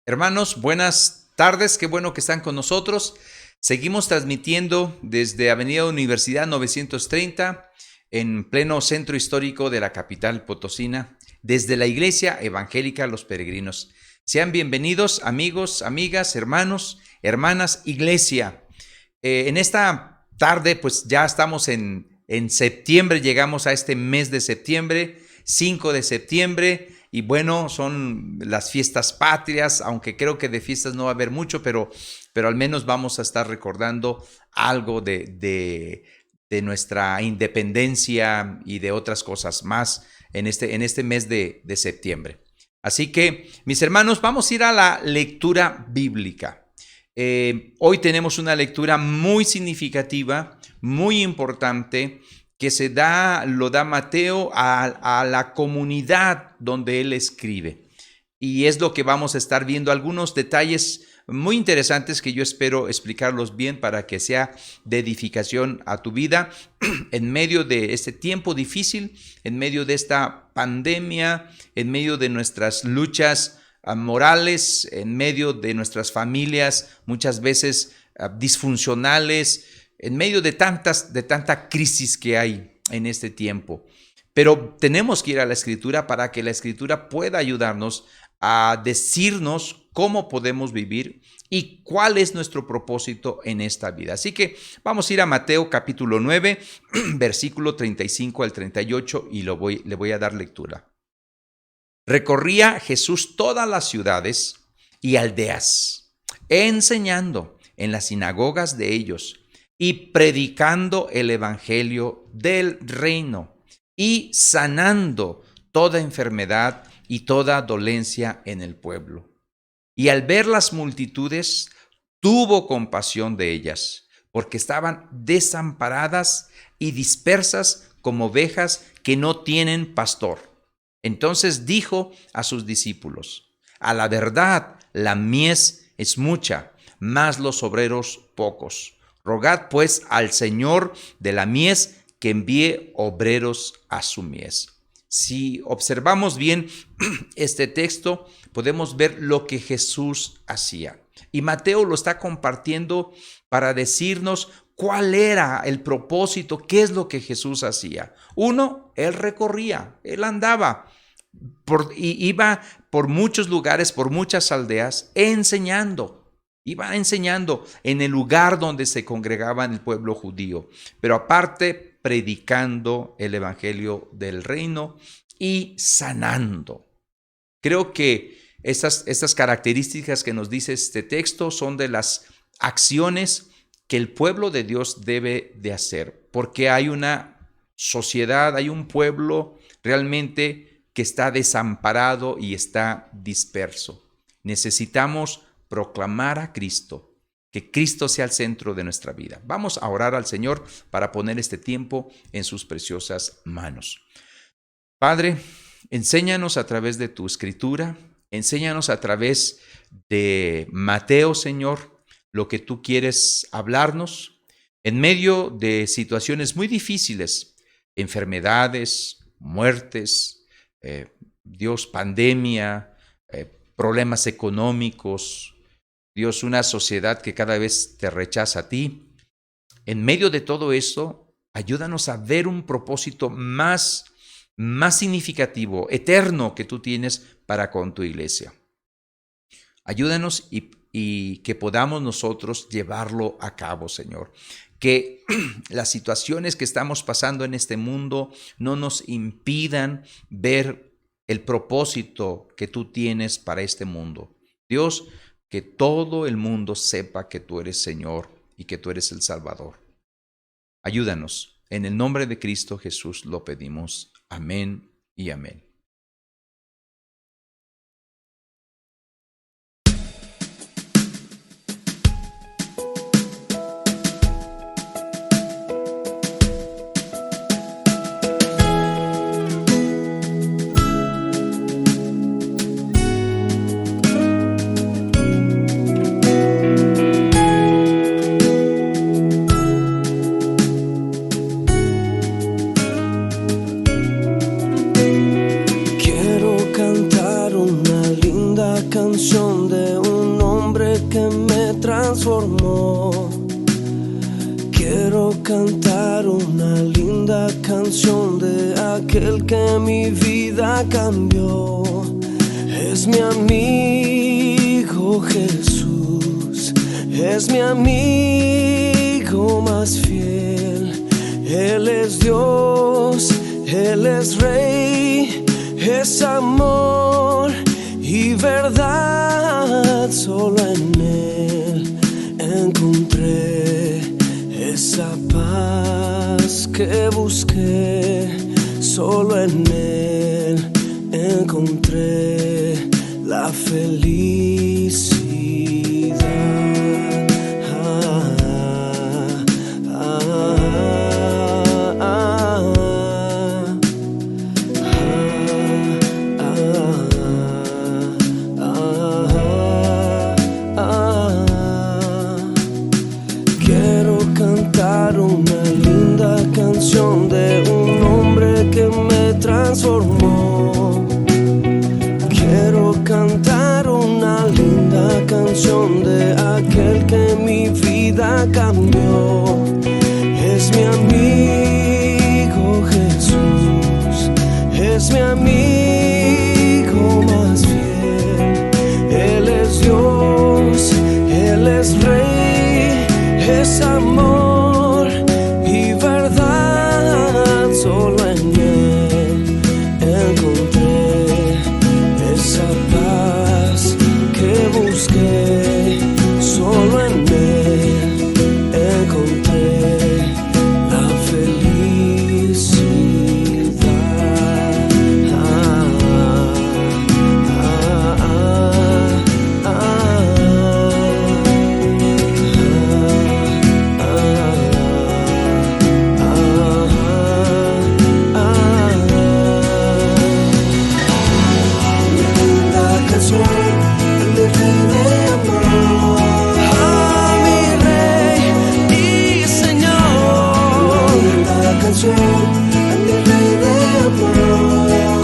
Hermanos, buenas tardes, qué bueno que están con nosotros. Seguimos transmitiendo desde Avenida Universidad 930, en pleno centro histórico de la capital potosina, desde la Iglesia Evangélica Los Peregrinos. Sean bienvenidos, amigos, amigas, hermanos, hermanas, iglesia. En esta tarde, pues ya estamos en septiembre, llegamos a este mes de septiembre, 5 de septiembre, y bueno, son las fiestas patrias, aunque creo que de fiestas no va a haber mucho, pero al menos vamos a estar recordando algo de nuestra independencia y de otras cosas más en este mes de septiembre. Así que, mis hermanos, vamos a ir a la lectura bíblica. Hoy tenemos una lectura muy significativa, muy importante, que lo da Mateo a la comunidad donde él escribe. Y es lo que vamos a estar viendo, algunos detalles muy interesantes que yo espero explicarlos bien para que sea de edificación a tu vida en medio de este tiempo difícil, en medio de esta pandemia, en medio de nuestras luchas morales, en medio de nuestras familias muchas veces disfuncionales, en medio de tanta crisis que hay en este tiempo. Pero tenemos que ir a la Escritura para que la Escritura pueda ayudarnos a decirnos cómo podemos vivir, y cuál es nuestro propósito en esta vida. Así que vamos a ir a Mateo capítulo 9, versículo 35 al 38 y le voy a dar lectura. Recorría Jesús todas las ciudades y aldeas, enseñando en las sinagogas de ellos y predicando el evangelio del reino y sanando toda enfermedad y toda dolencia en el pueblo. Y al ver las multitudes, tuvo compasión de ellas, porque estaban desamparadas y dispersas como ovejas que no tienen pastor. Entonces dijo a sus discípulos: a la verdad, la mies es mucha, mas los obreros pocos. Rogad pues al Señor de la mies que envíe obreros a su mies. Si observamos bien este texto, podemos ver lo que Jesús hacía. Y Mateo lo está compartiendo para decirnos cuál era el propósito, qué es lo que Jesús hacía. Uno, él recorría, él andaba, iba por muchos lugares, por muchas aldeas, enseñando. Iba enseñando en el lugar donde se congregaba el pueblo judío, pero aparte predicando el evangelio del reino y sanando. Creo que estas características que nos dice este texto son de las acciones que el pueblo de Dios debe de hacer, porque hay una sociedad, hay un pueblo realmente que está desamparado y está disperso. Necesitamos proclamar a Cristo, que Cristo sea el centro de nuestra vida. Vamos a orar al Señor para poner este tiempo en sus preciosas manos. Padre, enséñanos a través de tu escritura, enséñanos a través de Mateo, Señor, lo que tú quieres hablarnos en medio de situaciones muy difíciles, enfermedades, muertes, Dios, pandemia, problemas económicos, Dios, una sociedad que cada vez te rechaza a ti. En medio de todo esto, ayúdanos a ver un propósito más significativo, eterno que tú tienes para con tu iglesia. Ayúdanos y que podamos nosotros llevarlo a cabo, Señor. Que las situaciones que estamos pasando en este mundo no nos impidan ver el propósito que tú tienes para este mundo. Dios, que todo el mundo sepa que tú eres Señor y que tú eres el Salvador. Ayúdanos. En el nombre de Cristo Jesús lo pedimos. Amén y amén. Canción de un hombre que me transformó. Quiero cantar una linda canción de aquel que mi vida cambió. Es mi amigo Jesús, es mi amigo más fiel. Él es Dios, Él es Rey, es amor y verdad. Solo en Él encontré esa paz que busqué. Solo en Él encontré la felicidad. Quiero cantar una linda canción de un hombre que me transformó. Quiero cantar una linda canción de aquel que mi vida cambió. Es mi amigo Jesús, es mi amigo más fiel. Él es Dios, es amor y verdad, solo en Él encontré esa paz que busqué, solo en Él encontré la felicidad.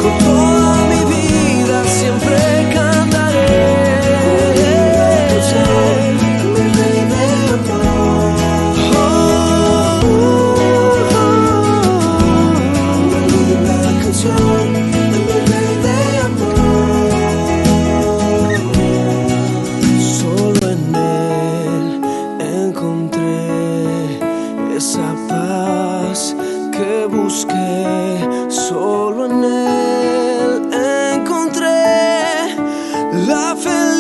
Con toda mi vida siempre cantaré a mi Rey de amor. Una linda canción a mi Rey de amor. Solo en Él encontré esa paz que busqué, solo en Él encontré la felicidad.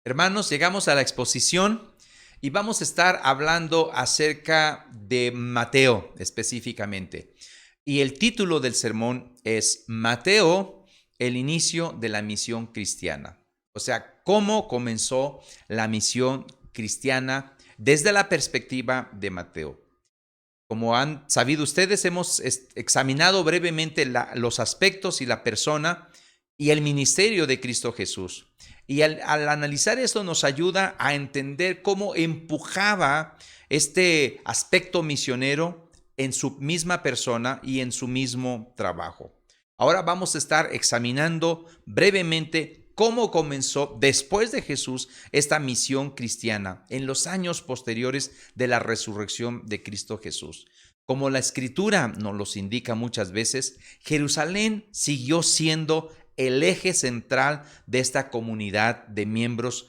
Hermanos, llegamos a la exposición y vamos a estar hablando acerca de Mateo específicamente. Y el título del sermón es Mateo, el inicio de la misión cristiana. O sea, cómo comenzó la misión cristiana desde la perspectiva de Mateo. Como han sabido ustedes, hemos examinado brevemente los aspectos y la persona y el ministerio de Cristo Jesús. Y al analizar esto nos ayuda a entender cómo empujaba este aspecto misionero en su misma persona y en su mismo trabajo. Ahora vamos a estar examinando brevemente cómo comenzó después de Jesús esta misión cristiana en los años posteriores de la resurrección de Cristo Jesús. Como la Escritura nos los indica muchas veces, Jerusalén siguió siendo el eje central de esta comunidad de miembros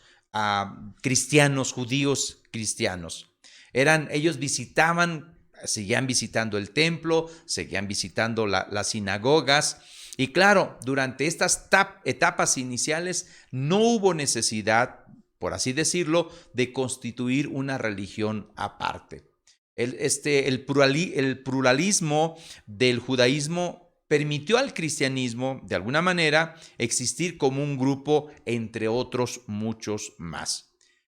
cristianos, judíos cristianos. Ellos seguían visitando el templo, seguían visitando las sinagogas. Y claro, durante estas etapas iniciales no hubo necesidad, por así decirlo, de constituir una religión aparte. El pluralismo del judaísmo permitió al cristianismo, de alguna manera, existir como un grupo entre otros muchos más.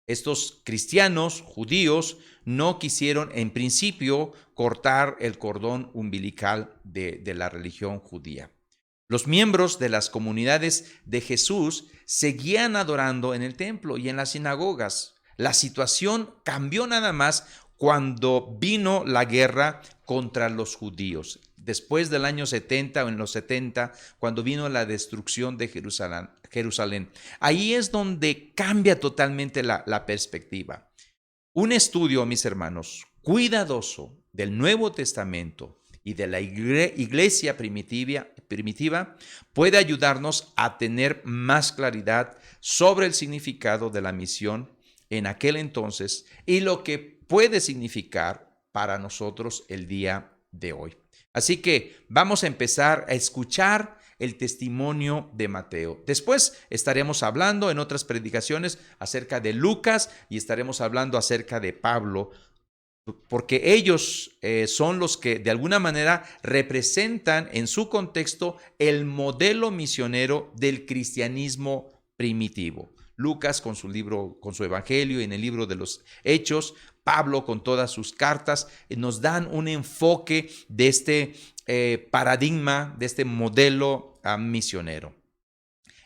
Estos cristianos judíos no quisieron, en principio, cortar el cordón umbilical de la religión judía. Los miembros de las comunidades de Jesús seguían adorando en el templo y en las sinagogas. La situación cambió nada más cuando vino la guerra contra los judíos. Después del año 70 o en los 70, cuando vino la destrucción de Jerusalén. Ahí es donde cambia totalmente la perspectiva. Un estudio, mis hermanos, cuidadoso del Nuevo Testamento y de la iglesia primitiva puede ayudarnos a tener más claridad sobre el significado de la misión en aquel entonces y lo que puede significar para nosotros el día de hoy. Así que vamos a empezar a escuchar el testimonio de Mateo. Después estaremos hablando en otras predicaciones acerca de Lucas y estaremos hablando acerca de Pablo porque ellos son los que de alguna manera representan en su contexto el modelo misionero del cristianismo primitivo. Lucas con su libro, con su evangelio, y en el libro de los Hechos, Pablo con todas sus cartas, nos dan un enfoque de este paradigma, de este modelo misionero.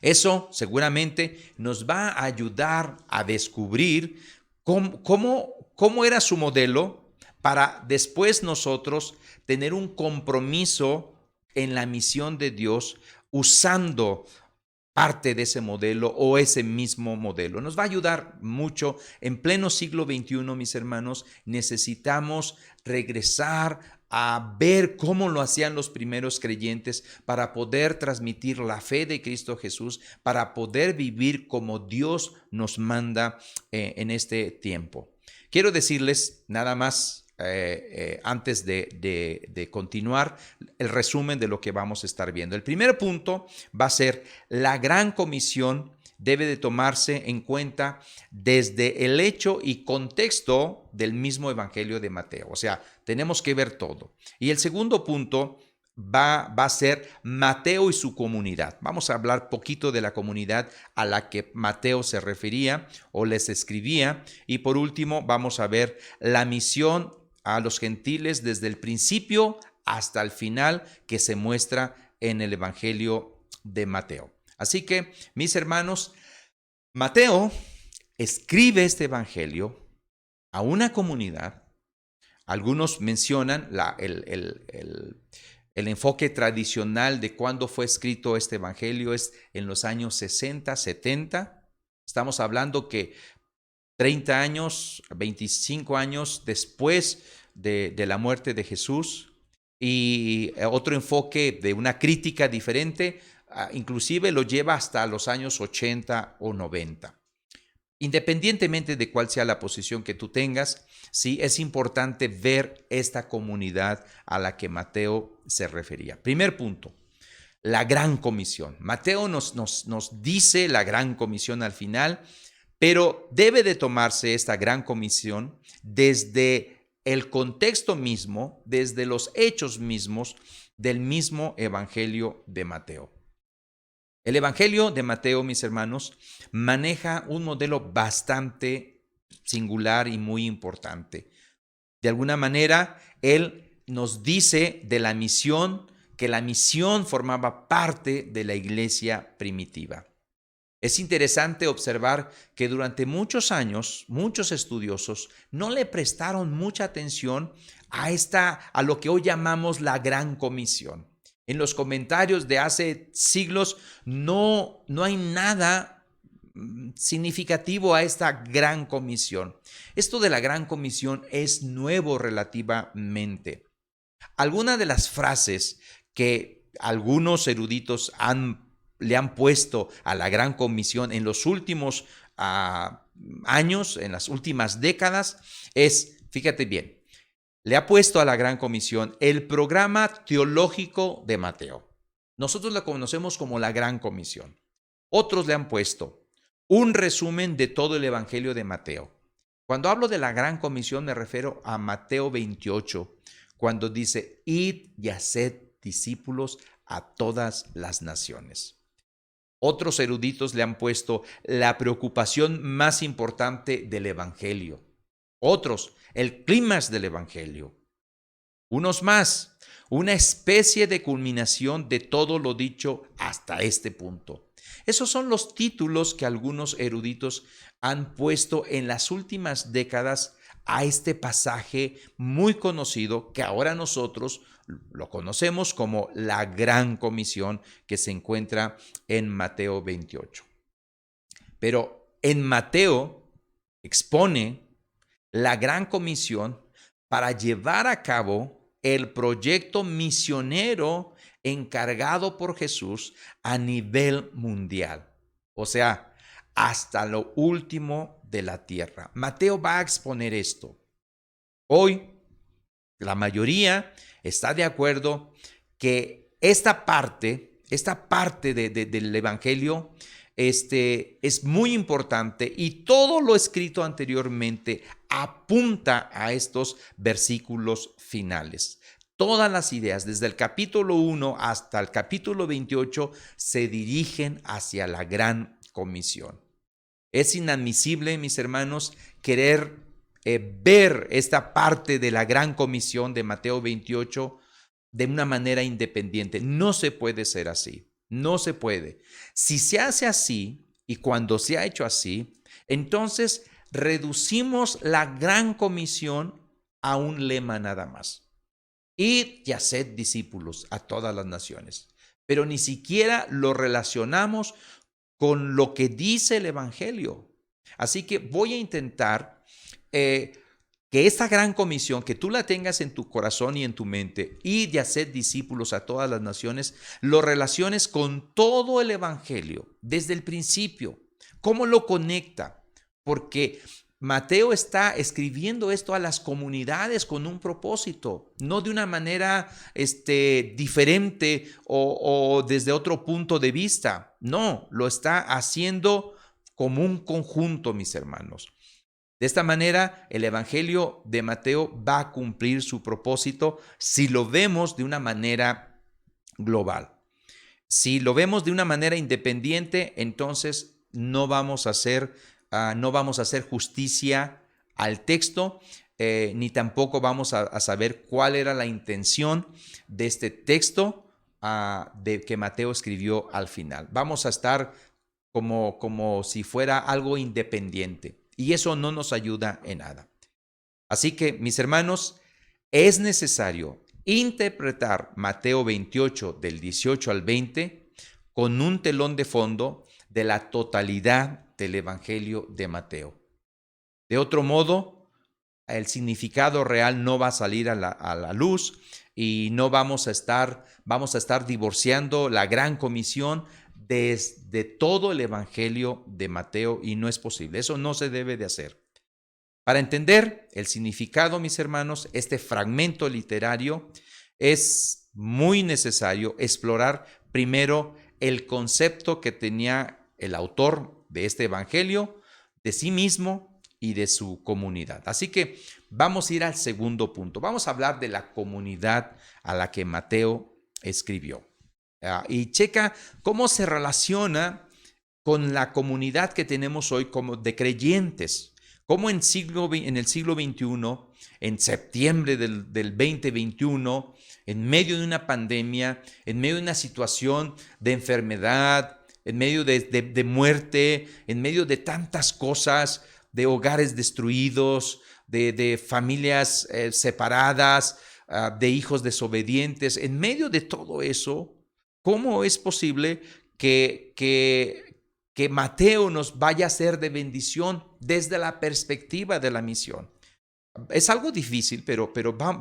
Eso seguramente nos va a ayudar a descubrir cómo era su modelo para después nosotros tener un compromiso en la misión de Dios usando parte de ese modelo o ese mismo modelo. Nos va a ayudar mucho. En pleno siglo XXI, mis hermanos, necesitamos regresar a ver cómo lo hacían los primeros creyentes para poder transmitir la fe de Cristo Jesús, para poder vivir como Dios nos manda en este tiempo. Quiero decirles nada más antes de continuar, el resumen de lo que vamos a estar viendo. El primer punto va a ser: la gran comisión debe de tomarse en cuenta desde el hecho y contexto del mismo Evangelio de Mateo. O sea, tenemos que ver todo. Y el segundo punto va a ser Mateo y su comunidad. Vamos a hablar poquito de la comunidad a la que Mateo se refería o les escribía. Y por último, vamos a ver la misión a los gentiles desde el principio hasta el final que se muestra en el Evangelio de Mateo. Así que, mis hermanos, Mateo escribe este Evangelio a una comunidad. Algunos mencionan el enfoque tradicional de cuándo fue escrito este Evangelio es en los años 60, 70. Estamos hablando que 30 años, 25 años después de la muerte de Jesús, y otro enfoque de una crítica diferente, inclusive lo lleva hasta los años 80 o 90. Independientemente de cuál sea la posición que tú tengas, sí es importante ver esta comunidad a la que Mateo se refería. Primer punto, la gran comisión. Mateo nos dice la gran comisión al final, pero debe de tomarse esta gran comisión desde el contexto mismo, desde los hechos mismos del mismo Evangelio de Mateo. El Evangelio de Mateo, mis hermanos, maneja un modelo bastante singular y muy importante. De alguna manera, él nos dice de la misión, que la misión formaba parte de la iglesia primitiva. Es interesante observar que durante muchos años, muchos estudiosos no le prestaron mucha atención a lo que hoy llamamos la Gran Comisión. En los comentarios de hace siglos no hay nada significativo a esta Gran Comisión. Esto de la Gran Comisión es nuevo relativamente. Algunas de las frases que algunos eruditos le han puesto a la Gran Comisión en los últimos años, en las últimas décadas, fíjate bien, le ha puesto a la Gran Comisión el programa teológico de Mateo. Nosotros la conocemos como la Gran Comisión. Otros le han puesto un resumen de todo el Evangelio de Mateo. Cuando hablo de la Gran Comisión me refiero a Mateo 28, cuando dice: id y haced discípulos a todas las naciones. Otros eruditos le han puesto la preocupación más importante del Evangelio. Otros, el clímax del Evangelio. Unos más, una especie de culminación de todo lo dicho hasta este punto. Esos son los títulos que algunos eruditos han puesto en las últimas décadas a este pasaje muy conocido que ahora nosotros lo conocemos como la Gran Comisión, que se encuentra en Mateo 28. Pero en Mateo expone la Gran Comisión para llevar a cabo el proyecto misionero encargado por Jesús a nivel mundial. O sea, hasta lo último de la tierra. Mateo va a exponer esto. Hoy, la mayoría está de acuerdo que esta parte del Evangelio es muy importante y todo lo escrito anteriormente apunta a estos versículos finales. Todas las ideas, desde el capítulo 1 hasta el capítulo 28, se dirigen hacia la gran comisión. Es inadmisible, mis hermanos, querer ver esta parte de la gran comisión de Mateo 28 de una manera independiente. No se puede ser así. No se puede. Si se hace así, y cuando se ha hecho así, entonces reducimos la gran comisión a un lema nada más. Id y haced discípulos a todas las naciones. Pero ni siquiera lo relacionamos con lo que dice el Evangelio. Así que voy a intentar que esta gran comisión, que tú la tengas en tu corazón y en tu mente, y de hacer discípulos a todas las naciones, lo relaciones con todo el Evangelio, desde el principio. ¿Cómo lo conecta? Porque Mateo está escribiendo esto a las comunidades con un propósito, no de una manera diferente o desde otro punto de vista. No, lo está haciendo como un conjunto, mis hermanos. De esta manera, el Evangelio de Mateo va a cumplir su propósito si lo vemos de una manera global. Si lo vemos de una manera independiente, entonces no vamos a hacer justicia al texto, ni tampoco vamos a saber cuál era la intención de este texto de que Mateo escribió al final. Vamos a estar como si fuera algo independiente. Y eso no nos ayuda en nada. Así que, mis hermanos, es necesario interpretar Mateo 28 del 18 al 20 con un telón de fondo de la totalidad del Evangelio de Mateo. De otro modo, el significado real no va a salir a la luz y no vamos a estar divorciando la gran comisión desde todo el Evangelio de Mateo, y no es posible. Eso no se debe de hacer. Para entender el significado, mis hermanos, este fragmento literario, es muy necesario explorar primero el concepto que tenía el autor de este Evangelio de sí mismo y de su comunidad. Así que vamos a ir al segundo punto. Vamos a hablar de la comunidad a la que Mateo escribió. Y checa cómo se relaciona con la comunidad que tenemos hoy como de creyentes. Como en el siglo XXI, en septiembre del 2021, en medio de una pandemia, en medio de una situación de enfermedad, en medio de muerte, en medio de tantas cosas, de hogares destruidos, de familias separadas, de hijos desobedientes, en medio de todo eso, ¿cómo es posible que Mateo nos vaya a ser de bendición desde la perspectiva de la misión? Es algo difícil, pero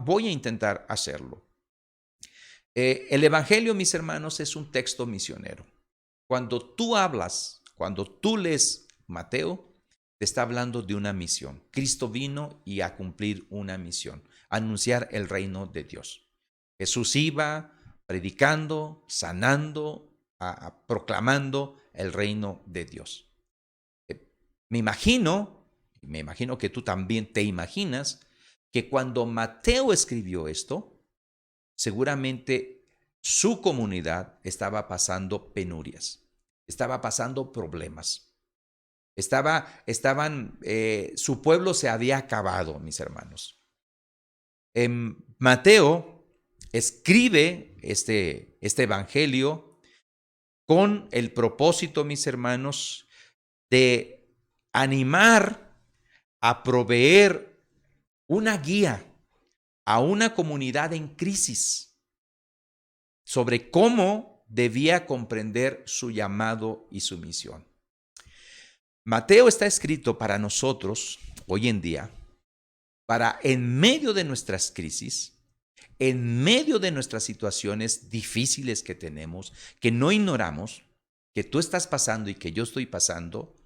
voy a intentar hacerlo. El Evangelio, mis hermanos, es un texto misionero. Cuando tú lees Mateo, te está hablando de una misión. Cristo vino y a cumplir una misión, anunciar el reino de Dios. Jesús iba predicando, sanando, proclamando el reino de Dios. Me imagino que tú también te imaginas que cuando Mateo escribió esto, seguramente su comunidad estaba pasando penurias, estaba pasando problemas, su pueblo se había acabado, mis hermanos. Mateo escribe este evangelio con el propósito, mis hermanos, de animar a proveer una guía a una comunidad en crisis sobre cómo debía comprender su llamado y su misión. Mateo está escrito para nosotros hoy en día, para en medio de nuestras crisis, en medio de nuestras situaciones difíciles que tenemos, que no ignoramos, que tú estás pasando y que yo estoy pasando,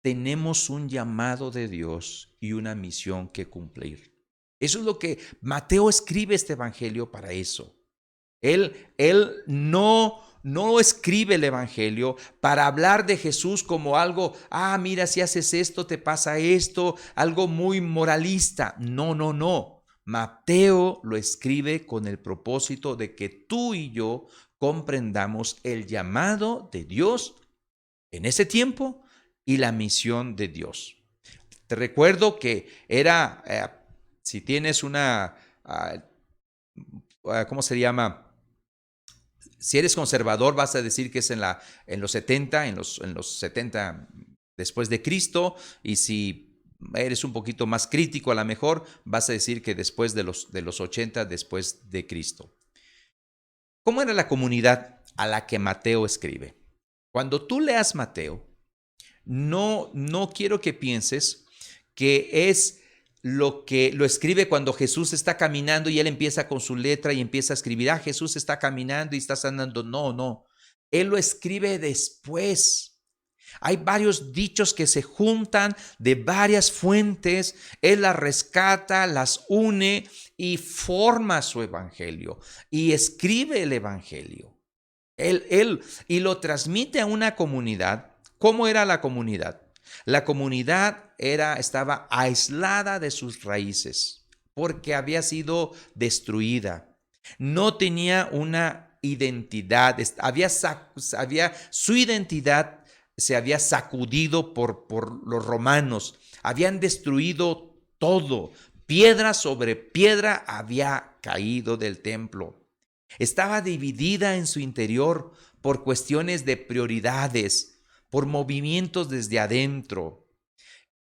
tenemos un llamado de Dios y una misión que cumplir. Eso es lo que Mateo escribe este evangelio para eso. Él no no escribe el Evangelio para hablar de Jesús como algo, mira, si haces esto, te pasa esto, algo muy moralista. No, no, no. Mateo lo escribe con el propósito de que tú y yo comprendamos el llamado de Dios en ese tiempo y la misión de Dios. Te recuerdo que era, si tienes una, ¿cómo se llama? Si eres conservador, vas a decir que es en los 70, en los 70 después de Cristo, y si eres un poquito más crítico a lo mejor, vas a decir que después de los 80 después de Cristo. ¿Cómo era la comunidad a la que Mateo escribe? Cuando tú leas Mateo, no quiero que pienses que es lo que lo escribe cuando Jesús está caminando y él empieza con su letra y empieza a escribir, Jesús está caminando y está sanando. No, no. Él lo escribe después. Hay varios dichos que se juntan de varias fuentes. Él las rescata, las une y forma su evangelio y escribe el evangelio. Él y lo transmite a una comunidad. ¿Cómo era la comunidad? La comunidad estaba aislada de sus raíces porque había sido destruida. No tenía una identidad, su identidad se había sacudido por los romanos. Habían destruido todo. Piedra sobre piedra había caído del templo. Estaba dividida en su interior por cuestiones de prioridades, por movimientos desde adentro,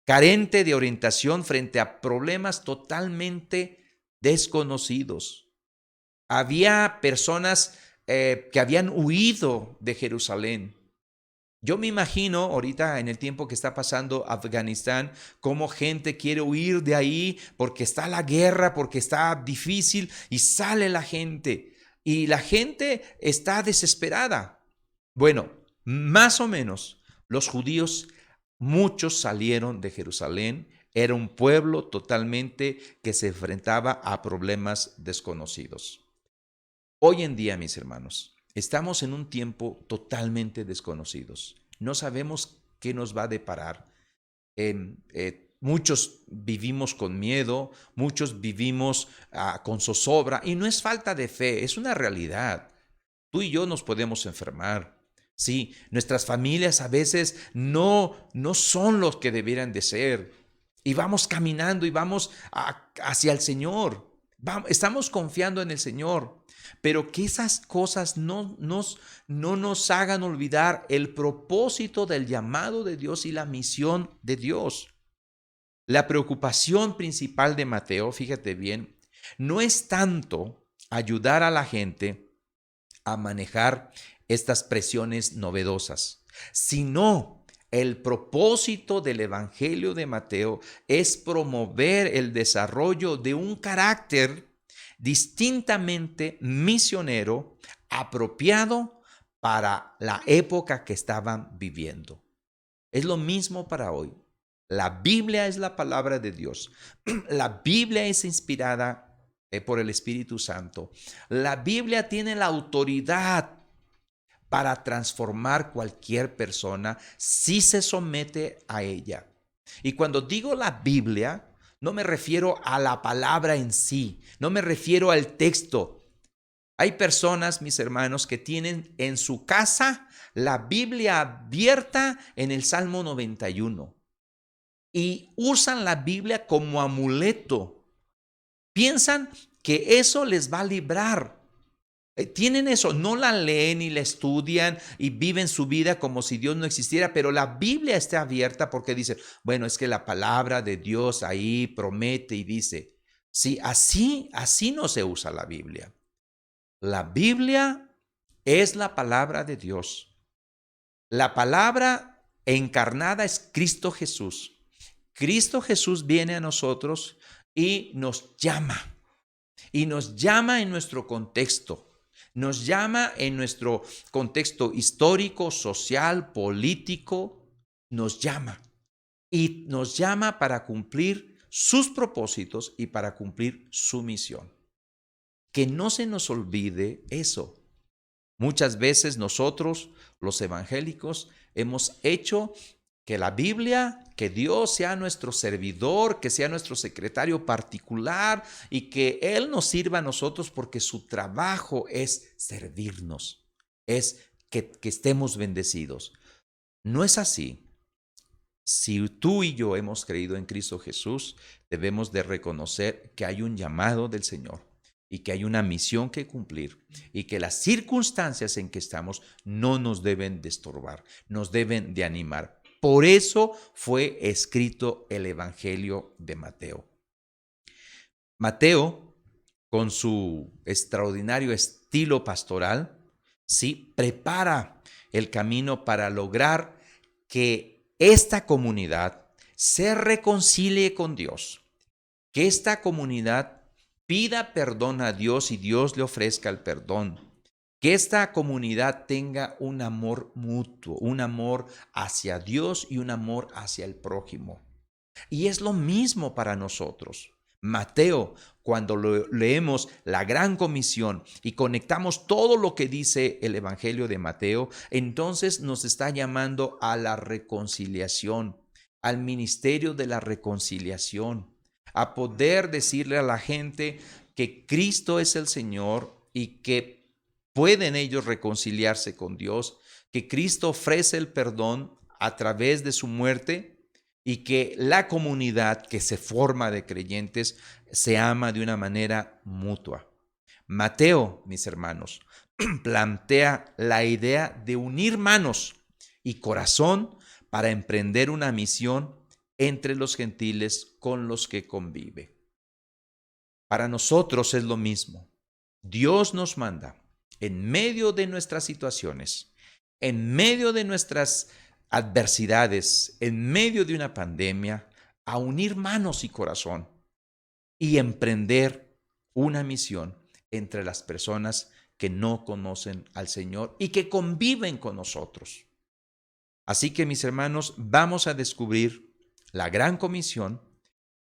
carente de orientación frente a problemas totalmente desconocidos. Había personas que habían huido de Jerusalén. Yo me imagino ahorita en el tiempo que está pasando Afganistán, cómo gente quiere huir de ahí porque está la guerra, porque está difícil y sale la gente. Y la gente está desesperada. Bueno, más o menos los judíos, muchos salieron de Jerusalén. Era un pueblo totalmente que se enfrentaba a problemas desconocidos. Hoy en día, mis hermanos, estamos en un tiempo totalmente desconocidos. No sabemos qué nos va a deparar. Muchos vivimos con miedo, muchos vivimos con zozobra, y no es falta de fe, es una realidad. Tú y yo nos podemos enfermar. Sí, nuestras familias a veces no son los que debieran de ser. Y vamos caminando y vamos hacia el Señor. Estamos confiando en el Señor. Pero que esas cosas no nos hagan olvidar el propósito del llamado de Dios y la misión de Dios. La preocupación principal de Mateo, fíjate bien, no es tanto ayudar a la gente a manejar estas presiones novedosas, sino el propósito del Evangelio de Mateo es promover el desarrollo de un carácter distintamente misionero, apropiado para la época que estaban viviendo. Es lo mismo para hoy. La Biblia es la palabra de Dios. La Biblia es inspirada por el Espíritu Santo. La Biblia tiene la autoridad para transformar cualquier persona si se somete a ella. Y cuando digo la Biblia, no me refiero a la palabra en sí, no me refiero al texto. Hay personas, mis hermanos, que tienen en su casa la Biblia abierta en el Salmo 91 y usan la Biblia como amuleto. Piensan que eso les va a librar. Tienen eso, no la leen y la estudian y viven su vida como si Dios no existiera, pero la Biblia está abierta porque dice, bueno, es que la palabra de Dios ahí promete y dice, sí, así no se usa la Biblia. La Biblia es la palabra de Dios. La palabra encarnada es Cristo Jesús. Cristo Jesús viene a nosotros y nos llama en nuestro contexto. Nos llama en nuestro contexto histórico, social, político, nos llama. Y nos llama para cumplir sus propósitos y para cumplir su misión. Que no se nos olvide eso. Muchas veces nosotros, los evangélicos, hemos hecho que la Biblia, que Dios sea nuestro servidor, que sea nuestro secretario particular y que Él nos sirva a nosotros porque su trabajo es servirnos, es que estemos bendecidos. No es así. Si tú y yo hemos creído en Cristo Jesús, debemos de reconocer que hay un llamado del Señor y que hay una misión que cumplir y que las circunstancias en que estamos no nos deben de estorbar, nos deben de animar. Por eso fue escrito el Evangelio de Mateo. Mateo, con su extraordinario estilo pastoral, sí, prepara el camino para lograr que esta comunidad se reconcilie con Dios, que esta comunidad pida perdón a Dios y Dios le ofrezca el perdón, que esta comunidad tenga un amor mutuo, un amor hacia Dios y un amor hacia el prójimo. Y es lo mismo para nosotros. Mateo, cuando leemos la Gran Comisión y conectamos todo lo que dice el Evangelio de Mateo, entonces nos está llamando a la reconciliación, al ministerio de la reconciliación, a poder decirle a la gente que Cristo es el Señor y que pueden ellos reconciliarse con Dios, que Cristo ofrece el perdón a través de su muerte y que la comunidad que se forma de creyentes se ama de una manera mutua. Mateo, mis hermanos, plantea la idea de unir manos y corazón para emprender una misión entre los gentiles con los que convive. Para nosotros es lo mismo. Dios nos manda en medio de nuestras situaciones, en medio de nuestras adversidades, en medio de una pandemia, a unir manos y corazón y emprender una misión entre las personas que no conocen al Señor y que conviven con nosotros. Así que, mis hermanos, vamos a descubrir la Gran Comisión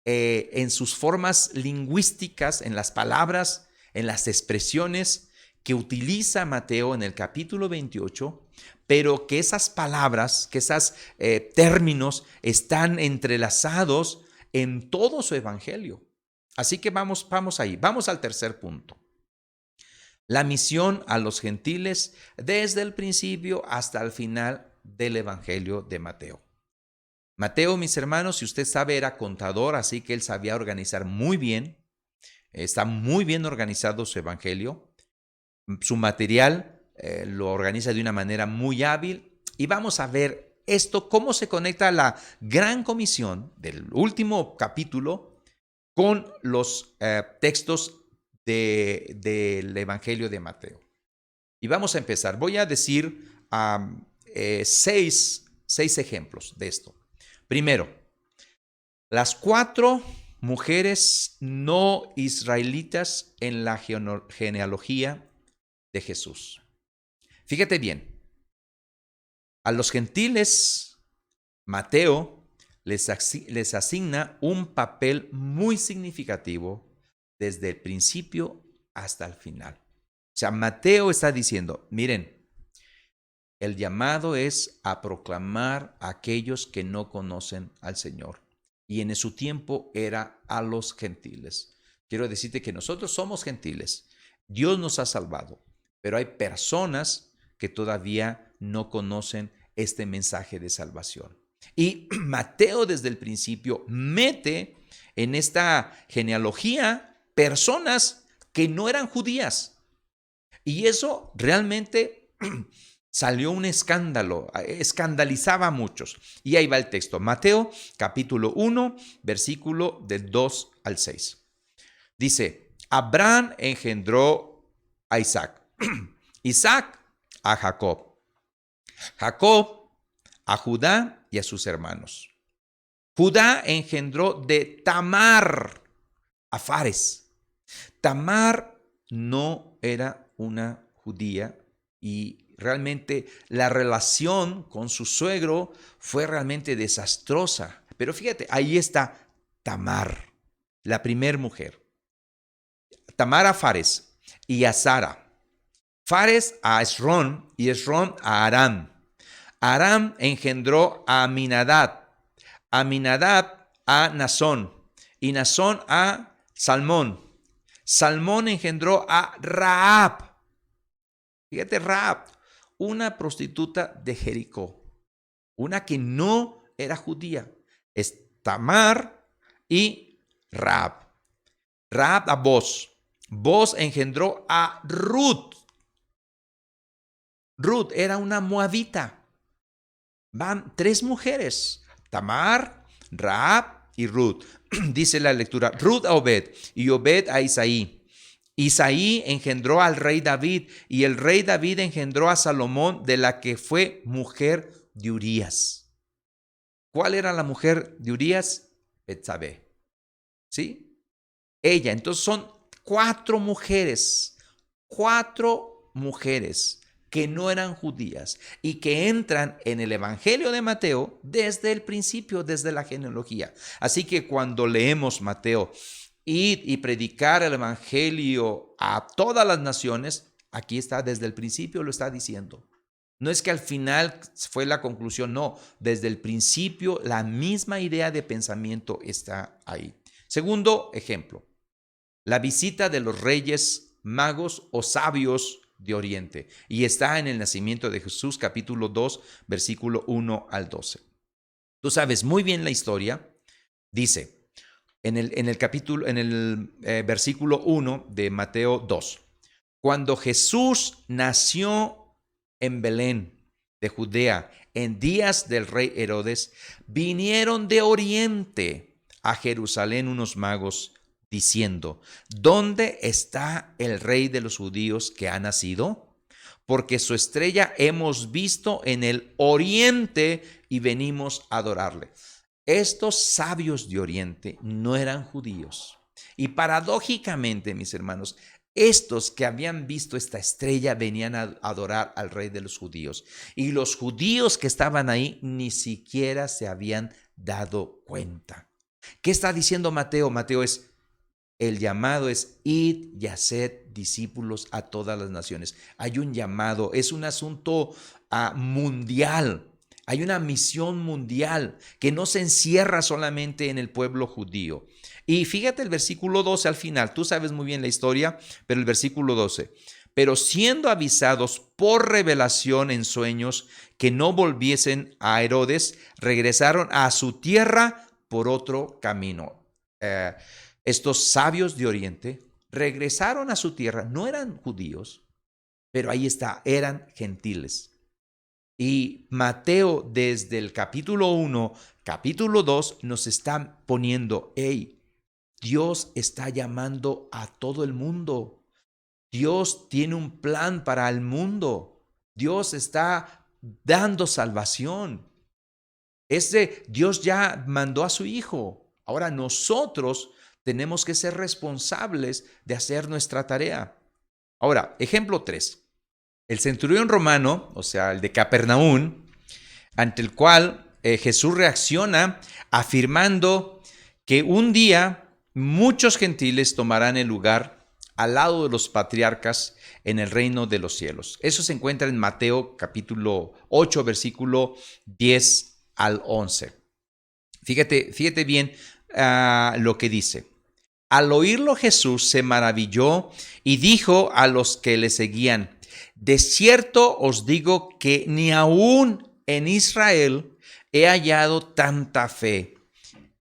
en sus formas lingüísticas, en las palabras, en las expresiones que utiliza Mateo en el capítulo 28, pero que esas palabras, que esos términos están entrelazados en todo su evangelio. Así que vamos ahí, vamos al tercer punto. La misión a los gentiles desde el principio hasta el final del evangelio de Mateo. Mateo, mis hermanos, si usted sabe, era contador, así que él sabía organizar muy bien, está muy bien organizado su evangelio. Su material lo organiza de una manera muy hábil y vamos a ver esto, cómo se conecta la gran comisión del último capítulo con los textos del Evangelio de Mateo. Y vamos a empezar. Voy a decir seis ejemplos de esto. Primero, las 4 mujeres no israelitas en la genealogía de Jesús. Fíjate bien, a los gentiles, Mateo les asigna un papel muy significativo desde el principio hasta el final. O sea, Mateo está diciendo, miren, el llamado es a proclamar a aquellos que no conocen al Señor. Y en su tiempo era a los gentiles. Quiero decirte que nosotros somos gentiles. Dios nos ha salvado. Pero hay personas que todavía no conocen este mensaje de salvación. Y Mateo desde el principio mete en esta genealogía personas que no eran judías. Y eso realmente salió un escándalo, escandalizaba a muchos. Y ahí va el texto, Mateo capítulo 1, versículo del 2 al 6. Dice, Abraham engendró a Isaac, Isaac a Jacob, Jacob a Judá y a sus hermanos. Judá engendró de Tamar a Fares. Tamar no era una judía y realmente la relación con su suegro fue realmente desastrosa. Pero fíjate, ahí está Tamar, la primer mujer. Tamar a Fares y a Sara. Fares a Esrón y Esrón a Aram. Aram engendró a Aminadab, Aminadab a Nazón y Nazón a Salmón. Salmón engendró a Rahab. Fíjate, Rahab, una prostituta de Jericó, una que no era judía. Es Tamar y Rahab. Rahab a Boz. Boz engendró a Ruth. Ruth era una moabita. Van 3 mujeres, Tamar, Rahab y Ruth. Dice la lectura, Ruth a Obed y Obed a Isaí. Isaí engendró al rey David y el rey David engendró a Salomón, de la que fue mujer de Urías. ¿Cuál era la mujer de Urías? Betsabé. ¿Sí? Ella. Entonces son 4 mujeres que no eran judías y que entran en el Evangelio de Mateo desde el principio, desde la genealogía. Así que cuando leemos Mateo, id y predicar el Evangelio a todas las naciones, aquí está, desde el principio lo está diciendo. No es que al final fue la conclusión, no, desde el principio la misma idea de pensamiento está ahí. Segundo ejemplo, la visita de los reyes magos o sabios de Oriente, y está en el nacimiento de Jesús, capítulo 2, versículo 1 al 12. Tú sabes muy bien la historia. Dice en el versículo 1 de Mateo 2, cuando Jesús nació en Belén de Judea en días del rey Herodes, vinieron de Oriente a Jerusalén unos magos diciendo, ¿dónde está el rey de los judíos que ha nacido? Porque su estrella hemos visto en el oriente y venimos a adorarle. Estos sabios de Oriente no eran judíos. Y paradójicamente, mis hermanos, estos que habían visto esta estrella venían a adorar al rey de los judíos. Y los judíos que estaban ahí ni siquiera se habían dado cuenta. ¿Qué está diciendo Mateo? Mateo es, el llamado es id y haced discípulos a todas las naciones. Hay un llamado, es un asunto mundial. Hay una misión mundial que no se encierra solamente en el pueblo judío. Y fíjate el versículo 12 al final. Tú sabes muy bien la historia, pero el versículo 12. Pero siendo avisados por revelación en sueños que no volviesen a Herodes, regresaron a su tierra por otro camino. Estos sabios de Oriente regresaron a su tierra. No eran judíos, pero ahí está, eran gentiles. Y Mateo desde el capítulo 1, capítulo 2 nos está poniendo, hey, Dios está llamando a todo el mundo. Dios tiene un plan para el mundo. Dios está dando salvación. Dios ya mandó a su Hijo. Ahora nosotros tenemos que ser responsables de hacer nuestra tarea. Ahora, ejemplo 3. El centurión romano, o sea, el de Capernaum, ante el cual Jesús reacciona afirmando que un día muchos gentiles tomarán el lugar al lado de los patriarcas en el reino de los cielos. Eso se encuentra en Mateo capítulo 8, versículo 10 al 11. Fíjate bien lo que dice. Al oírlo Jesús se maravilló y dijo a los que le seguían, de cierto os digo que ni aún en Israel he hallado tanta fe.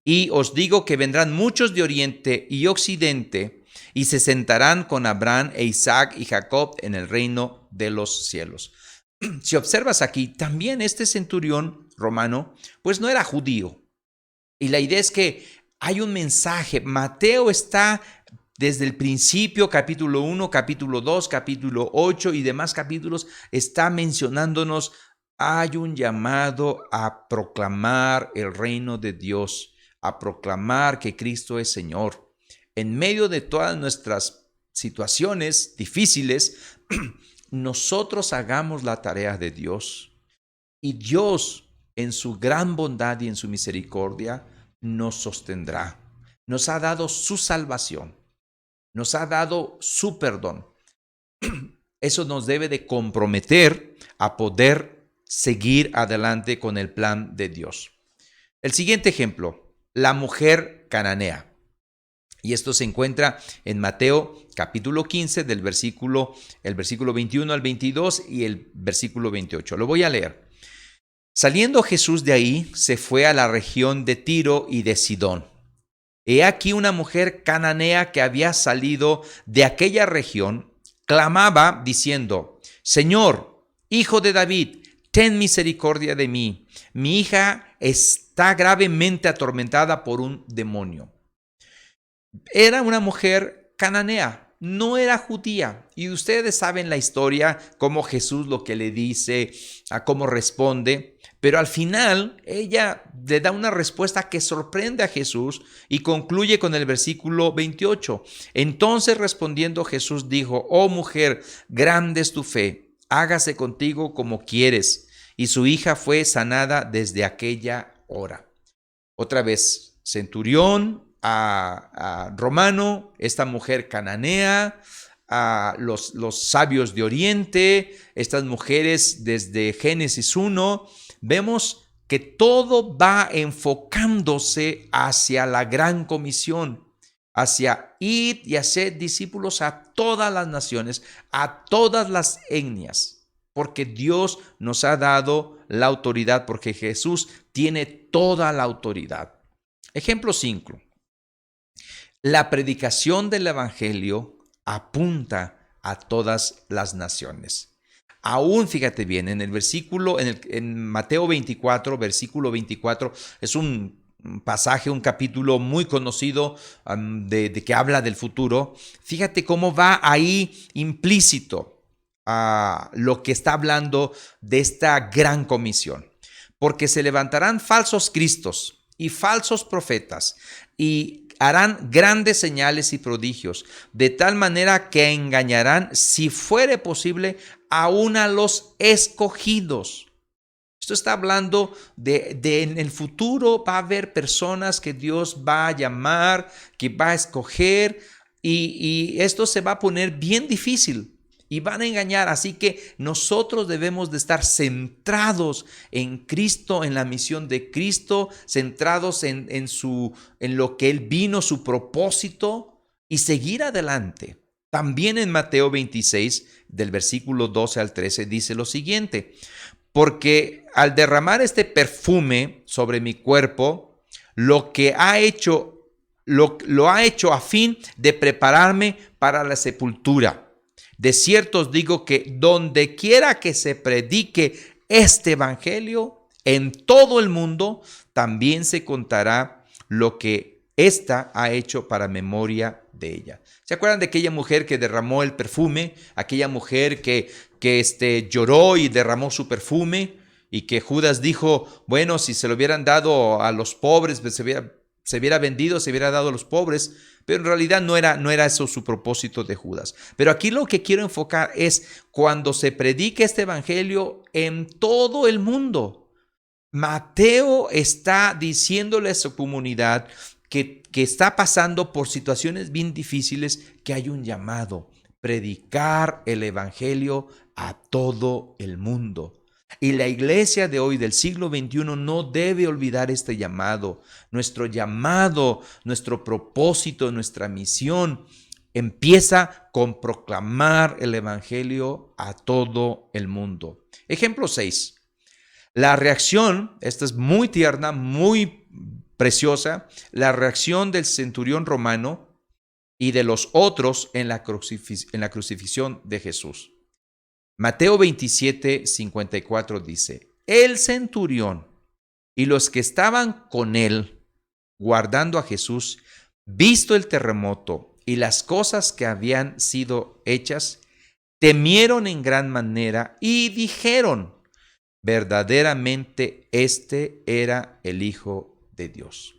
Y os digo que vendrán muchos de oriente y occidente y se sentarán con Abraham e Isaac y Jacob en el reino de los cielos. Si observas aquí, también este centurión romano, pues no era judío. Y la idea es que hay un mensaje. Mateo está desde el principio, capítulo 1, capítulo 2, capítulo 8 y demás capítulos, está mencionándonos, hay un llamado a proclamar el reino de Dios, a proclamar que Cristo es Señor. En medio de todas nuestras situaciones difíciles, nosotros hagamos la tarea de Dios. Y Dios, en su gran bondad y en su misericordia, nos sostendrá. Nos ha dado su salvación. Nos ha dado su perdón. Eso nos debe de comprometer a poder seguir adelante con el plan de Dios. El siguiente ejemplo, la mujer cananea. Y esto se encuentra en Mateo capítulo 15 el versículo 21 al 22 y el versículo 28. Lo voy a leer. Saliendo Jesús de ahí, se fue a la región de Tiro y de Sidón. He aquí una mujer cananea que había salido de aquella región, clamaba diciendo: Señor, hijo de David, ten misericordia de mí. Mi hija está gravemente atormentada por un demonio. Era una mujer cananea, no era judía. Y ustedes saben la historia, cómo Jesús lo que le dice, a cómo responde. Pero al final ella le da una respuesta que sorprende a Jesús y concluye con el versículo 28. Entonces respondiendo Jesús dijo: Oh mujer, grande es tu fe, hágase contigo como quieres. Y su hija fue sanada desde aquella hora. Otra vez, centurión, a romano, esta mujer cananea, a los sabios de Oriente, estas mujeres desde Génesis 1, vemos que todo va enfocándose hacia la gran comisión, hacia ir y hacer discípulos a todas las naciones, a todas las etnias, porque Dios nos ha dado la autoridad, porque Jesús tiene toda la autoridad. Ejemplo 5. La predicación del evangelio apunta a todas las naciones. Aún, fíjate bien, en el versículo, en Mateo 24, versículo 24, es un pasaje, un capítulo muy conocido de que habla del futuro. Fíjate cómo va ahí implícito lo que está hablando de esta gran comisión. Porque se levantarán falsos cristos y falsos profetas y harán grandes señales y prodigios, de tal manera que engañarán, si fuere posible, aún a los escogidos. Esto está hablando de en el futuro va a haber personas que Dios va a llamar, que va a escoger, y esto se va a poner bien difícil. Y van a engañar, así que nosotros debemos de estar centrados en Cristo, en la misión de Cristo, centrados en lo que Él vino, su propósito, y seguir adelante. También en Mateo 26, del versículo 12 al 13, dice lo siguiente: porque al derramar este perfume sobre mi cuerpo, lo ha hecho a fin de prepararme para la sepultura. De cierto os digo que donde quiera que se predique este evangelio en todo el mundo, también se contará lo que ésta ha hecho para memoria de ella. ¿Se acuerdan de aquella mujer que derramó el perfume? Aquella mujer que lloró y derramó su perfume, y que Judas dijo: bueno, si se lo hubieran dado a los pobres, pues se hubiera vendido, se hubiera dado a los pobres. Pero en realidad no era eso su propósito de Judas. Pero aquí lo que quiero enfocar es cuando se predique este evangelio en todo el mundo. Mateo está diciéndole a su comunidad que está pasando por situaciones bien difíciles, que hay un llamado: predicar el evangelio a todo el mundo. Y la iglesia de hoy, del siglo XXI, no debe olvidar este llamado. Nuestro llamado, nuestro propósito, nuestra misión empieza con proclamar el evangelio a todo el mundo. Ejemplo 6. La reacción, esta es muy tierna, muy preciosa, la reacción del centurión romano y de los otros en la crucifixión de Jesús. Mateo 27, 54 dice: el centurión y los que estaban con él guardando a Jesús, visto el terremoto y las cosas que habían sido hechas, temieron en gran manera y dijeron: verdaderamente este era el Hijo de Dios.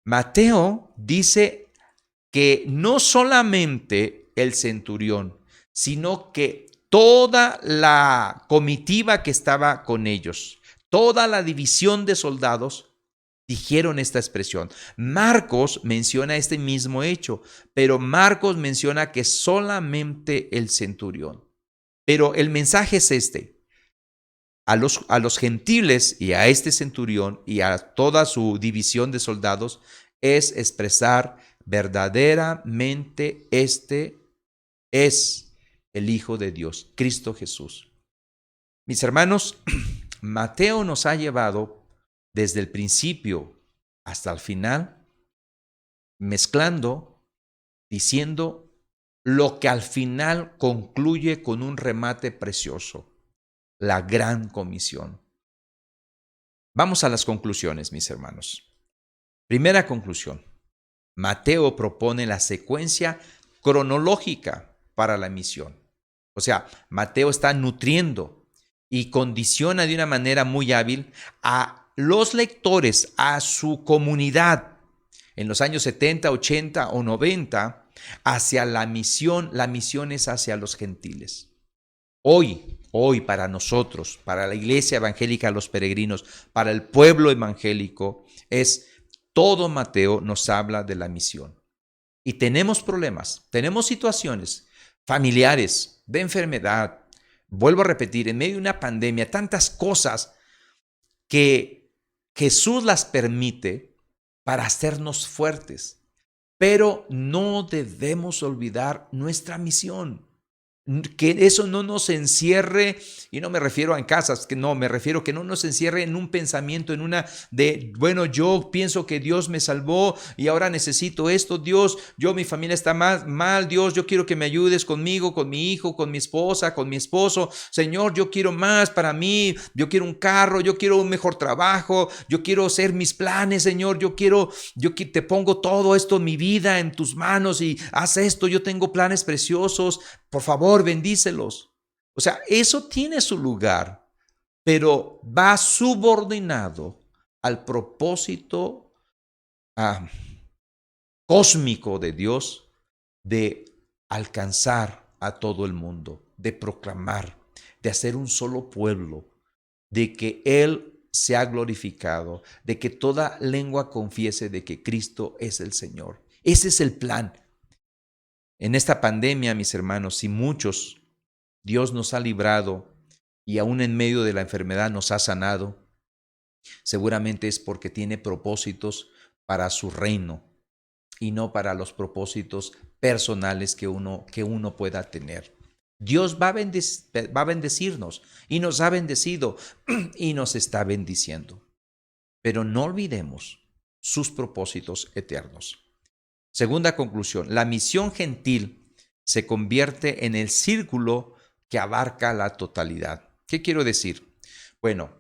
Mateo dice que no solamente el centurión, sino que toda la comitiva que estaba con ellos, toda la división de soldados, dijeron esta expresión. Marcos menciona este mismo hecho, pero Marcos menciona que solamente el centurión. Pero el mensaje es este. A los gentiles y a este centurión y a toda su división de soldados es expresar verdaderamente este es el Hijo de Dios, Cristo Jesús. Mis hermanos, Mateo nos ha llevado desde el principio hasta el final, mezclando, diciendo lo que al final concluye con un remate precioso, la gran comisión. Vamos a las conclusiones, mis hermanos. Primera conclusión. Mateo propone la secuencia cronológica para la misión. O sea, Mateo está nutriendo y condiciona de una manera muy hábil a los lectores, a su comunidad en los años 70, 80 o 90 hacia la misión. La misión es hacia los gentiles. Hoy para nosotros, para la iglesia evangélica, los peregrinos, para el pueblo evangélico, todo Mateo nos habla de la misión. Y tenemos problemas, tenemos situaciones familiares, de enfermedad. Vuelvo a repetir, en medio de una pandemia, tantas cosas que Jesús las permite para hacernos fuertes. Pero no debemos olvidar nuestra misión. Que eso no nos encierre, y no me refiero a en casas, me refiero que no nos encierre en un pensamiento, bueno, yo pienso que Dios me salvó y ahora necesito esto, Dios, mi familia está mal, Dios, yo quiero que me ayudes conmigo, con mi hijo, con mi esposa, con mi esposo, Señor, yo quiero más para mí, yo quiero un carro, yo quiero un mejor trabajo, yo quiero hacer mis planes, Señor, yo te pongo todo esto, mi vida en tus manos y haz esto, yo tengo planes preciosos, por favor, bendícelos. O sea, eso tiene su lugar, pero va subordinado al propósito cósmico de Dios de alcanzar a todo el mundo, de proclamar, de hacer un solo pueblo, de que Él sea glorificado, de que toda lengua confiese de que Cristo es el Señor. Ese es el plan. En esta pandemia, mis hermanos, y muchos, Dios nos ha librado y aún en medio de la enfermedad nos ha sanado, seguramente es porque tiene propósitos para su reino y no para los propósitos personales que uno pueda tener. Dios va a bendecirnos y nos ha bendecido y nos está bendiciendo. Pero no olvidemos sus propósitos eternos. Segunda conclusión, la misión gentil se convierte en el círculo que abarca la totalidad. ¿Qué quiero decir? Bueno,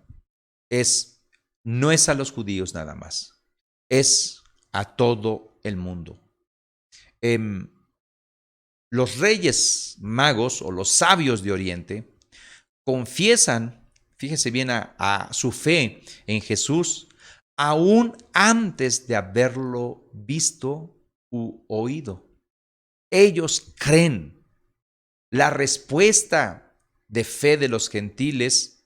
no es a los judíos nada más, es a todo el mundo. Los reyes magos o los sabios de Oriente confiesan, fíjese bien, a su fe en Jesús, aún antes de haberlo visto u oído. Ellos creen. La respuesta de fe de los gentiles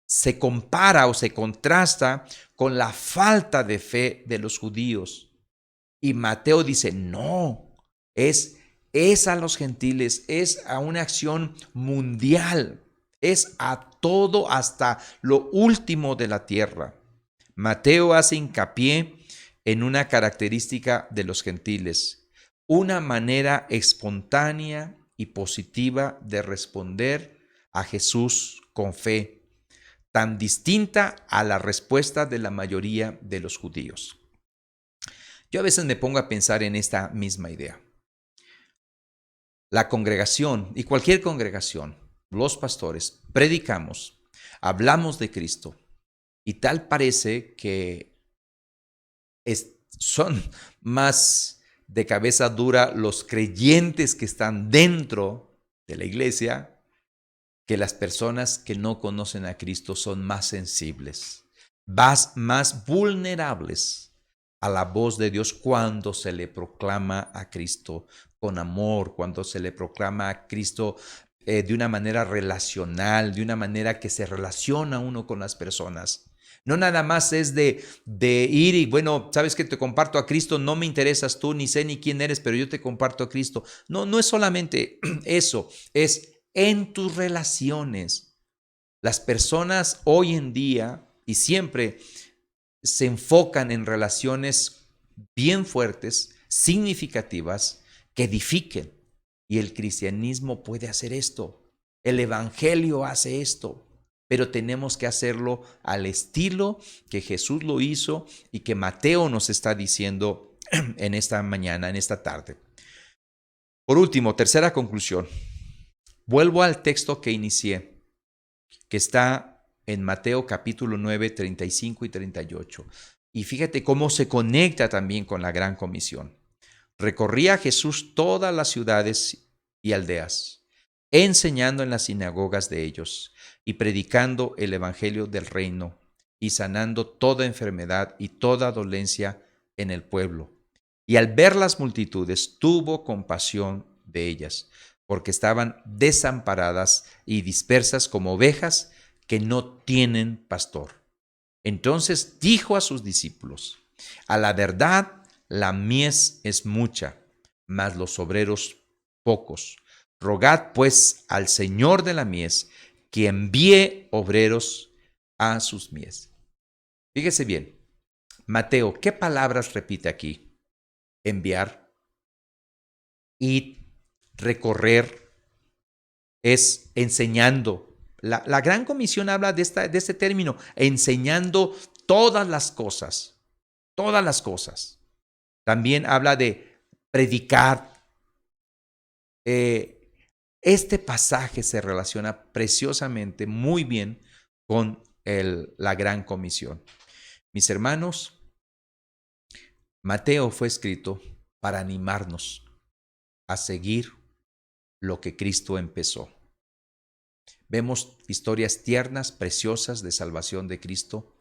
se compara o se contrasta con la falta de fe de los judíos. Y Mateo dice, no, es a los gentiles, es a una acción mundial, es a todo hasta lo último de la tierra. Mateo hace hincapié en una característica de los gentiles, una manera espontánea y positiva de responder a Jesús con fe, tan distinta a la respuesta de la mayoría de los judíos. Yo a veces me pongo a pensar en esta misma idea. La congregación y cualquier congregación, los pastores, predicamos, hablamos de Cristo y tal parece que son más de cabeza dura los creyentes que están dentro de la iglesia que las personas que no conocen a Cristo. Son más sensibles, más vulnerables a la voz de Dios cuando se le proclama a Cristo con amor, cuando se le proclama a Cristo de una manera relacional, de una manera que se relaciona uno con las personas. No nada más es de ir y, bueno, sabes que te comparto a Cristo, no me interesas tú, ni sé ni quién eres, pero yo te comparto a Cristo. No es solamente eso, es en tus relaciones. Las personas hoy en día y siempre se enfocan en relaciones bien fuertes, significativas, que edifiquen. Y el cristianismo puede hacer esto. El evangelio hace esto. Pero tenemos que hacerlo al estilo que Jesús lo hizo y que Mateo nos está diciendo en esta mañana, en esta tarde. Por último, tercera conclusión. Vuelvo al texto que inicié, que está en Mateo capítulo 9, 35 y 38. Y fíjate cómo se conecta también con la gran comisión. Recorría Jesús todas las ciudades y aldeas, enseñando en las sinagogas de ellos y predicando el evangelio del reino y sanando toda enfermedad y toda dolencia en el pueblo. Y al ver las multitudes, tuvo compasión de ellas, porque estaban desamparadas y dispersas como ovejas que no tienen pastor. Entonces dijo a sus discípulos: a la verdad, la mies es mucha, mas los obreros pocos. Rogad pues al Señor de la mies que envíe obreros a sus mies. Fíjese bien, Mateo, ¿qué palabras repite aquí? Enviar, ir, recorrer, es enseñando. La gran comisión habla de este término, enseñando todas las cosas, todas las cosas. También habla de predicar. Este pasaje se relaciona preciosamente, muy bien, con la gran comisión. Mis hermanos, Mateo fue escrito para animarnos a seguir lo que Cristo empezó. Vemos historias tiernas, preciosas de salvación de Cristo,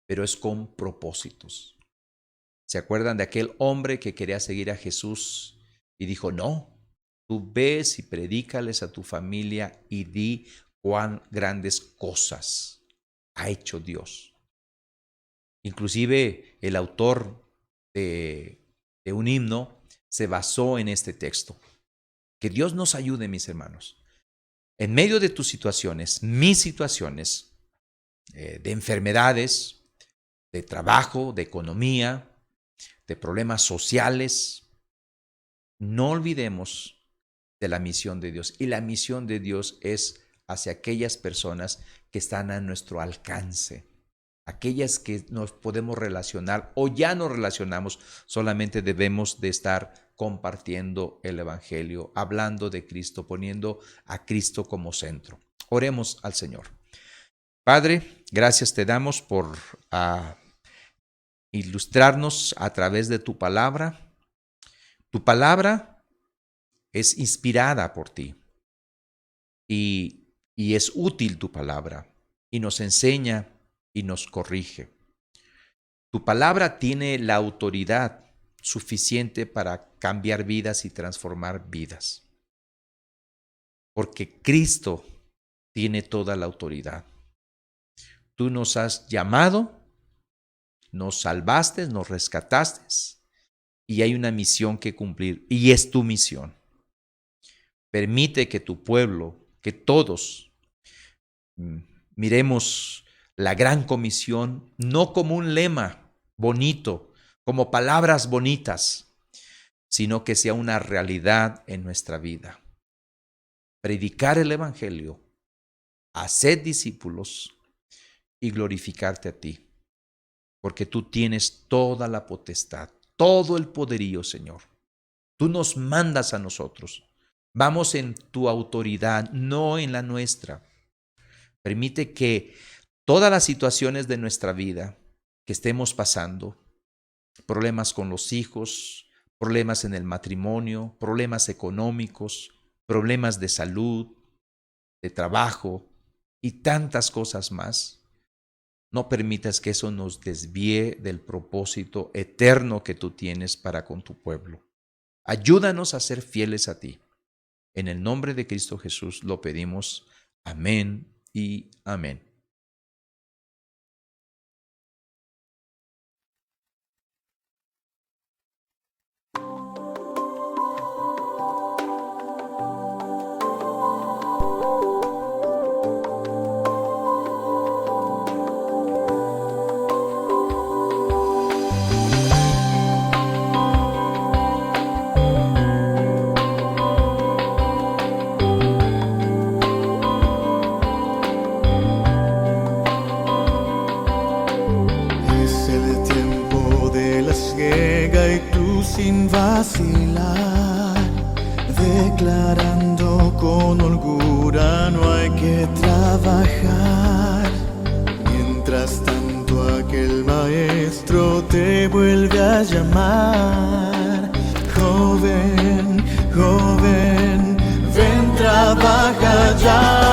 pero es con propósitos. ¿Se acuerdan de aquel hombre que quería seguir a Jesús y dijo: no, tú ves y predícales a tu familia y di cuán grandes cosas ha hecho Dios? Inclusive el autor de un himno se basó en este texto. Que Dios nos ayude, mis hermanos. En medio de tus situaciones, mis situaciones, de enfermedades, de trabajo, de economía, de problemas sociales, no olvidemos de la misión de Dios. Y la misión de Dios es hacia aquellas personas que están a nuestro alcance, aquellas que nos podemos relacionar o ya nos relacionamos. Solamente debemos de estar compartiendo el evangelio, hablando de Cristo, poniendo a Cristo como centro. Oremos al Señor. Padre, gracias te damos por ilustrarnos a través de tu palabra. Tu palabra es inspirada por ti y es útil tu palabra y nos enseña y nos corrige. Tu palabra tiene la autoridad suficiente para cambiar vidas y transformar vidas, porque Cristo tiene toda la autoridad. Tú nos has llamado, nos salvaste, nos rescataste y hay una misión que cumplir y es tu misión. Permite que tu pueblo, que todos miremos la gran comisión no como un lema bonito, como palabras bonitas, sino que sea una realidad en nuestra vida. Predicar el evangelio, hacer discípulos y glorificarte a ti, porque tú tienes toda la potestad, todo el poderío, Señor. Tú nos mandas a nosotros. Vamos en tu autoridad, no en la nuestra. Permite que todas las situaciones de nuestra vida que estemos pasando, problemas con los hijos, problemas en el matrimonio, problemas económicos, problemas de salud, de trabajo y tantas cosas más, no permitas que eso nos desvíe del propósito eterno que tú tienes para con tu pueblo. Ayúdanos a ser fieles a ti. En el nombre de Cristo Jesús lo pedimos. Amén y amén. sin vacilar, declarando con holgura no hay que trabajar. Mientras tanto aquel maestro te vuelve a llamar. Joven, joven, ven, trabaja ya.